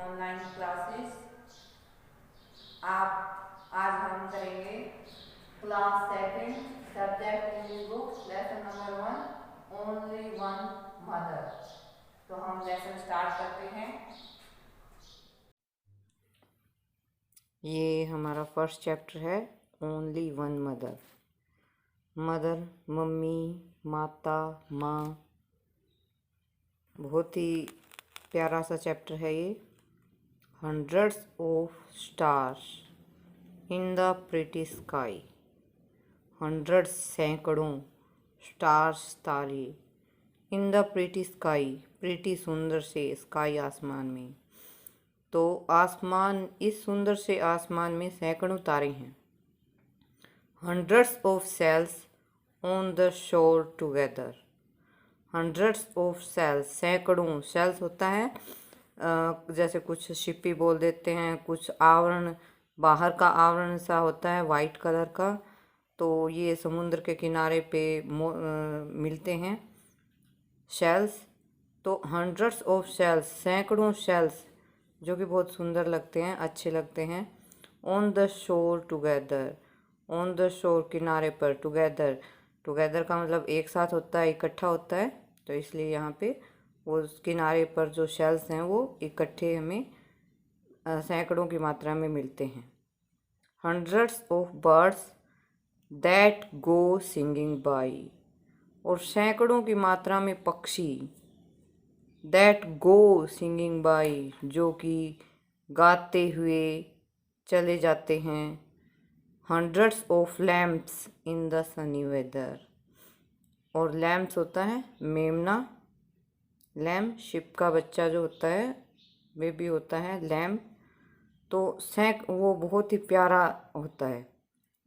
Online classes. आप आज हम करेंगे class second, subject English book, lesson number 1, only one mother. तो हम लेसन स्टार्ट करते हैं। ये हमारा फर्स्ट चैप्टर है, only one mother. Mother, mummy, माता, माँ। बहुत ही प्यारा सा चैप्टर है ये। Hundreds of stars in the pretty sky. Hundreds सैकड़ों, स्टार्स तारे, in the pretty sky pretty सुंदर से, स्काई आसमान में। तो आसमान, इस सुंदर से आसमान में सैकड़ों तारे हैं। Hundreds of sails on the shore together. Hundreds of sails, सैकड़ों। सेल्स होता है जैसे कुछ शिप्पी बोल देते हैं, कुछ आवरण, बाहर का आवरण सा होता है वाइट कलर का। तो ये समुद्र के किनारे पे मिलते हैं शेल्स। तो हंड्रेड्स ऑफ शेल्स, सैकड़ों शेल्स, जो कि बहुत सुंदर लगते हैं, अच्छे लगते हैं। On the shore together, on the शोर किनारे पर, टुगेदर, टुगेदर का मतलब एक साथ होता है, इकट्ठा होता है। तो इसलिए यहाँ पे वो किनारे पर जो शेल्स हैं वो इकट्ठे हमें सैकड़ों की मात्रा में मिलते हैं। Hundreds of birds that go singing by. और सैकड़ों की मात्रा में पक्षी, दैट गो सिंगिंग बाई, जो कि गाते हुए चले जाते हैं। Hundreds of lambs in the sunny weather. और लैम्प्स होता है मेमना, लैम्प शिप का बच्चा जो होता है, बेबी होता है लैम्प। तो वो बहुत ही प्यारा होता है,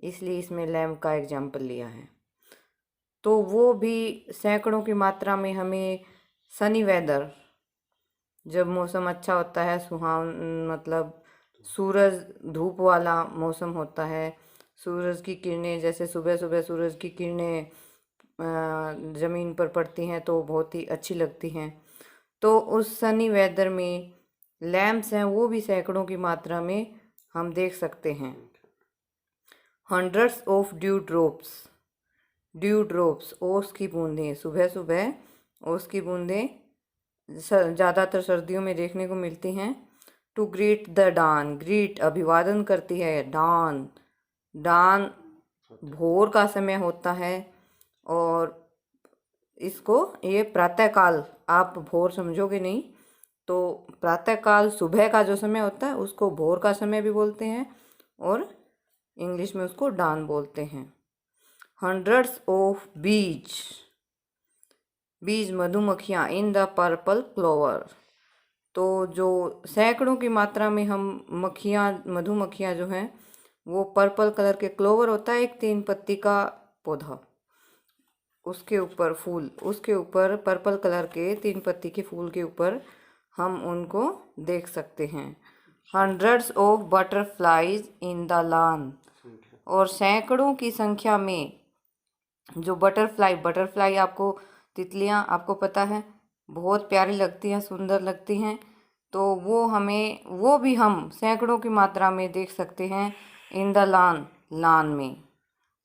इसलिए इसमें लैम्प का एग्जाम्पल लिया है। तो वो भी सैकड़ों की मात्रा में हमें सनी वेदर, जब मौसम अच्छा होता है, सुहावन, मतलब सूरज, धूप वाला मौसम होता है, सूरज की किरणें, जैसे सुबह सुबह सूरज की किरणें ज़मीन पर पड़ती हैं तो बहुत ही अच्छी लगती हैं। तो उस सनी वेदर में लैम्प्स हैं, वो भी सैकड़ों की मात्रा में हम देख सकते हैं। Hundreds of due drops, due drops, ओस की बूंदें, सुबह सुबह ओस की बूंदें ज़्यादातर सर्दियों में देखने को मिलती हैं। To greet the dawn, greet अभिवादन करती है, डान, डान भोर का समय होता है। और इसको, ये प्रातःकाल, आप भोर समझोगे नहीं, तो प्रातःकाल सुबह का जो समय होता है उसको भोर का समय भी बोलते हैं, और इंग्लिश में उसको डान बोलते हैं। हंड्रेड्स ऑफ बीज, बीज मधुमक्खियाँ, इन द पर्पल क्लोवर। तो जो सैकड़ों की मात्रा में हम मक्खियाँ, मधुमक्खियाँ जो हैं, वो पर्पल कलर के, क्लोवर होता है एक 3 पत्ती का पौधा, उसके ऊपर फूल, उसके ऊपर पर्पल कलर के 3 पत्ती के फूल के ऊपर हम उनको देख सकते हैं। Hundreds of butterflies in the lawn. और सैकड़ों की संख्या में जो बटरफ्लाई, बटरफ्लाई आपको, तितलियां आपको पता है, बहुत प्यारी लगती हैं, सुंदर लगती हैं। तो वो हमें, वो भी हम सैकड़ों की मात्रा में देख सकते हैं इन द लॉन, लॉन में।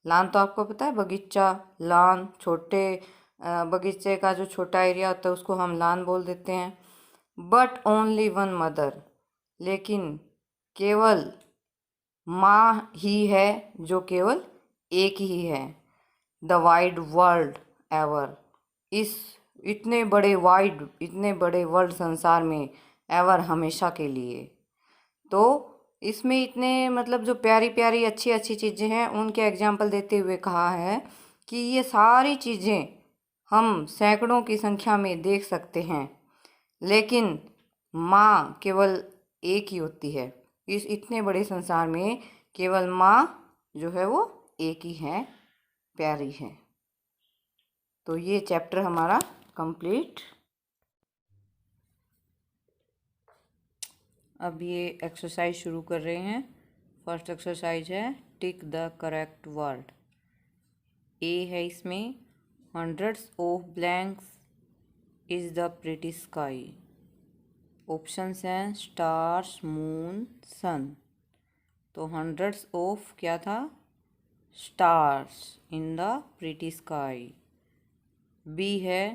लॉन तो आपको पता है, बगीचा, लॉन, छोटे बगीचे का जो छोटा एरिया होता है उसको हम लॉन बोल देते हैं। बट ओनली वन मदर, लेकिन केवल माँ ही है, जो केवल एक ही है। द वाइड वर्ल्ड एवर, इस इतने बड़े वाइड, इतने बड़े वर्ल्ड, संसार में, एवर हमेशा के लिए। तो इसमें इतने, मतलब जो प्यारी प्यारी अच्छी अच्छी चीज़ें हैं उनके एग्जाम्पल देते हुए कहा है कि ये सारी चीज़ें हम सैकड़ों की संख्या में देख सकते हैं, लेकिन माँ केवल एक ही होती है। इस इतने बड़े संसार में केवल माँ जो है वो एक ही है, प्यारी है। तो ये चैप्टर हमारा कंप्लीट। अब ये एक्सरसाइज शुरू कर रहे हैं। फर्स्ट एक्सरसाइज है tick the correct word. A है इसमें, hundreds of blanks is the pretty sky. Options हैं स्टार्स, मून, सन। तो हंड्रेड्स ऑफ क्या था? Stars in the pretty sky. B है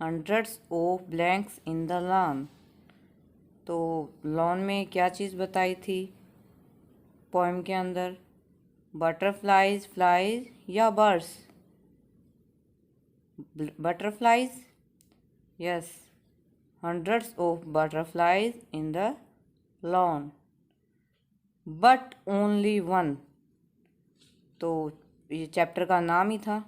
hundreds of blanks in the lawn. तो lawn में क्या चीज़ बताई थी पोएम के अंदर? बटरफ्लाइज, फ्लाइज या birds? Butterflies, yes, hundreds of butterflies in the lawn, but only one. तो ये चैप्टर का नाम ही था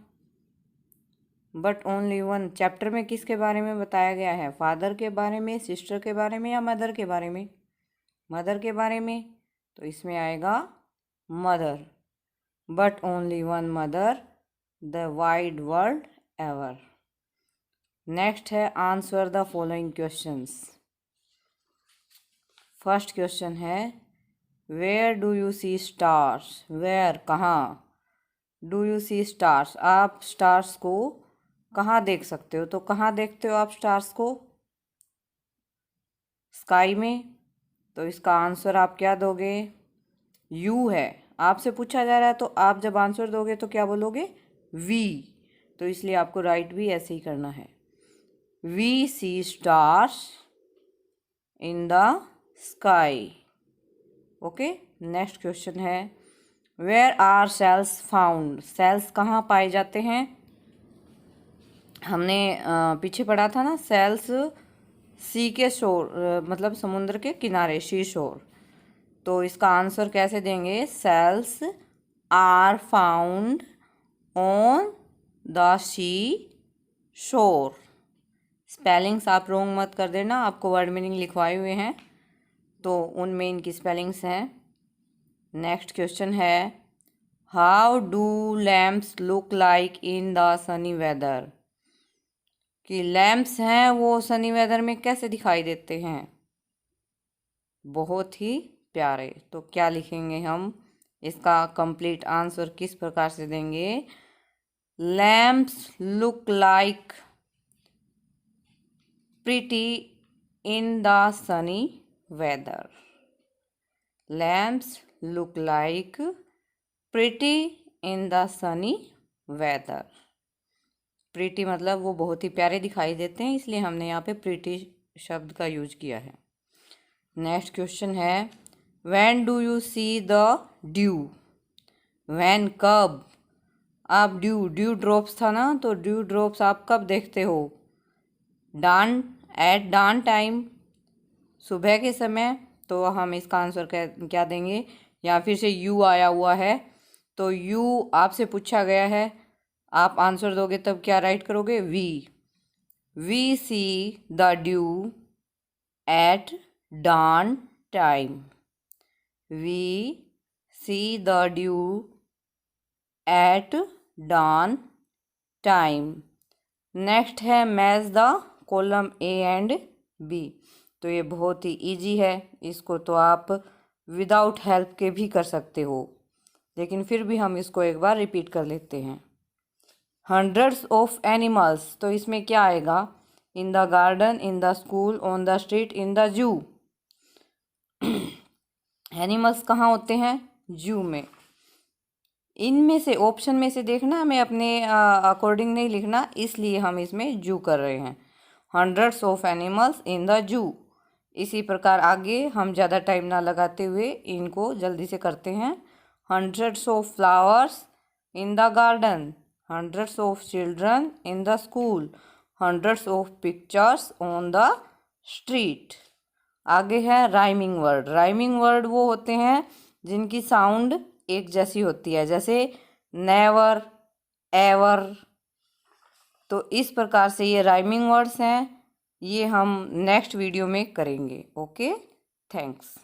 बट ओनली वन। चैप्टर में किसके बारे में बताया गया है? फादर के बारे में, सिस्टर के बारे में या मदर के बारे में? मदर के बारे में। तो इसमें आएगा mother. But only one mother, the wide world ever. Next है answer the following questions. First question है where do you see stars? Where, कहाँ? डू यू सी स्टार्स, आप स्टार्स को कहाँ देख सकते हो? तो कहाँ देखते हो आप स्टार्स को? स्काई में। तो इसका आंसर आप क्या दोगे? यू है। आपसे पूछा जा रहा है तो आप जब आंसर दोगे तो क्या बोलोगे? वी। तो इसलिए आपको राइट भी ऐसे ही करना है। We see stars in the sky. Okay, next question है where are shells found? Shells कहाँ पाए जाते हैं? हमने पीछे पढ़ा था ना, सेल्स सी के शोर, मतलब समुद्र के किनारे, सी शोर। तो इसका आंसर कैसे देंगे? Shells are found on the sea shore. Spellings आप रोंग मत कर देना, आपको वर्ड मीनिंग लिखवाए हुए हैं तो उनमें इनकी स्पेलिंग्स हैं। नेक्स्ट क्वेश्चन है how do lambs look like in the sunny weather? कि लैम्प्स हैं वो सनी वेदर में कैसे दिखाई देते हैं? बहुत ही प्यारे। तो क्या लिखेंगे हम? इसका कंप्लीट आंसर किस प्रकार से देंगे? Lambs look like pretty in the sunny weather. Lambs look like pretty in the sunny weather. Pretty मतलब वो बहुत ही प्यारे दिखाई देते हैं, इसलिए हमने यहाँ पे प्रिटी शब्द का यूज किया है। नेक्स्ट क्वेश्चन है when do you C the due? When, कब? आप ड्यू ड्रॉप्स था ना, तो ड्यू ड्रॉप्स आप कब देखते हो? डान, एट डान टाइम, सुबह के समय। तो हम इसका आंसर क्या देंगे? या फिर से यू आया हुआ है तो यू आपसे पूछा गया है, आप आंसर दोगे तब क्या राइट करोगे? We see the dew at dawn time. We see the dew at dawn time. Next है match the column A and B. तो ये बहुत ही इजी है, इसको तो आप विदाउट हेल्प के भी कर सकते हो, लेकिन फिर भी हम इसको एक बार रिपीट कर लेते हैं। हंड्रेड्स ऑफ एनिमल्स, तो इसमें क्या आएगा? In the garden, in the school, on the street, in the zoo. Animals कहाँ होते हैं? जू में। इनमें से ऑप्शन में से देखना, हमें अपने अकॉर्डिंग नहीं लिखना, इसलिए हम इसमें जू कर रहे हैं। Hundreds of animals in the zoo. इसी प्रकार आगे हम ज़्यादा टाइम ना लगाते हुए इनको जल्दी से करते हैं। Hundreds of flowers in the garden, hundreds of children in the school, hundreds of pictures on the street. आगे है राइमिंग वर्ड। राइमिंग वर्ड वो होते हैं जिनकी साउंड एक जैसी होती है, जैसे नेवर, एवर। तो इस प्रकार से ये राइमिंग वर्ड्स हैं, ये हम नेक्स्ट वीडियो में करेंगे। Okay, thanks.